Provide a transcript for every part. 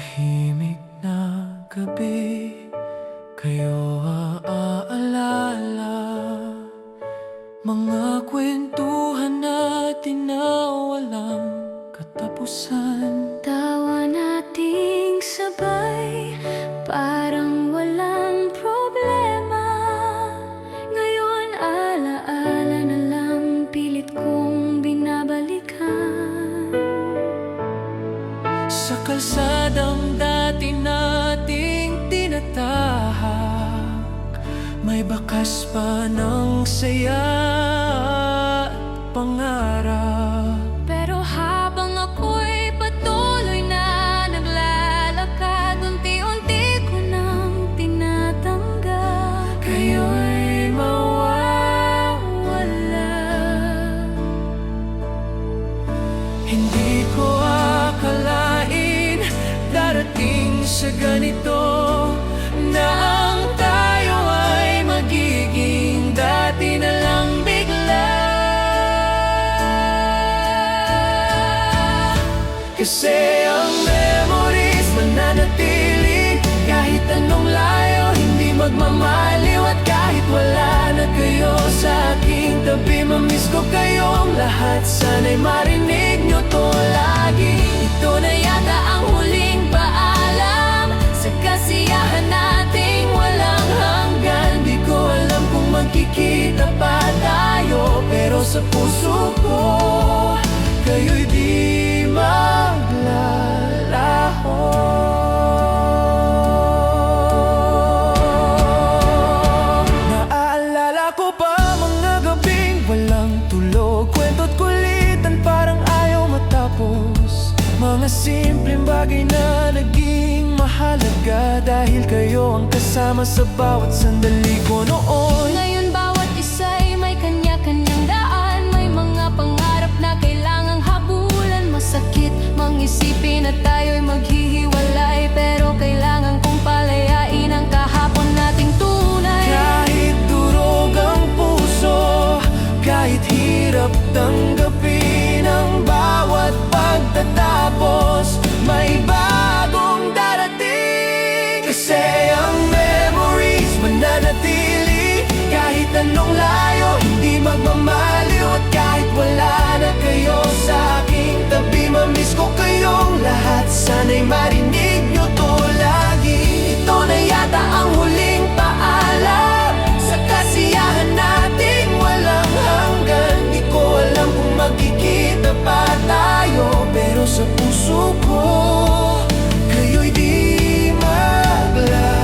tahimik na gabi, kayo aalala. Mga kwentuhan natin na walang katapusan. Tawa nating sabay, parang walang problema. Ngayon alaala na lang, pilit kong binabalikan. Sa kalsadang dati nating tinatahak, may bakas pa ng saya at pangarap. Pero habang ako'y patuloy na naglalakad, unti-unti ko nang tinatanggap, kayo'y mawawala. Hindi ko akalain darating sa ganito, na ang tayo ay magiging dati na lang bigla. Kasi ang memories mananatili kahit anong layo, hindi magmamaliw. At kahit wala na kayo sa aking tabi, mamiss ko kayong lahat. Sana'y marinig nyo to lagi. Ito na yata ang huling paalam sa kasiyahan nating walang hanggan. Di ko alam kung magkikita pa tayo, pero sa puso ko kayo'y di maglalaho. Naaalala ko pa mga gabing walang tulog, kwento't kulitan parang ayaw matapos. Mga simpleng bagay na naging mahalaga, dahil kayo ang kasama sa bawat sandali ko noon. Ngayon bawat isa'y may kanya-kanyang daan, may mga pangarap na kailangang habulan. Masakit mang isipin na tayo'y maghihiwalay, pero kailangan kong palayain ang kahapon nating tunay. Kahit durog ang puso, kahit hirap tanggapin ang bawat pagtatapos, may bagong darating. Kasi ang memories mananatili kahit anong layo, hindi magmamaliw. At kahit wala na kayo sa aking tabi, mamiss ko kayong lahat. Sana'y marinig nyo to lagi. Ito na yata ang huling paalam sa kasiyahan nating walang hanggan. Di ko alam kung magkikita pa tayo, pero sa puso ko kayo'y di maglalaho.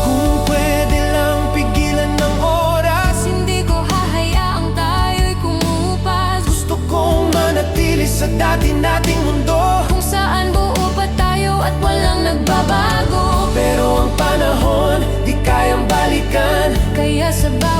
Kung pwede lang pigilan ng oras, Hindi ko hahayaang tayo'y kumupas, gusto kong manatili sa dati nating mundo, kung saan buo pa tayo at walang nagbabago. pero ang panahon di kayang balikan. Kaya sabay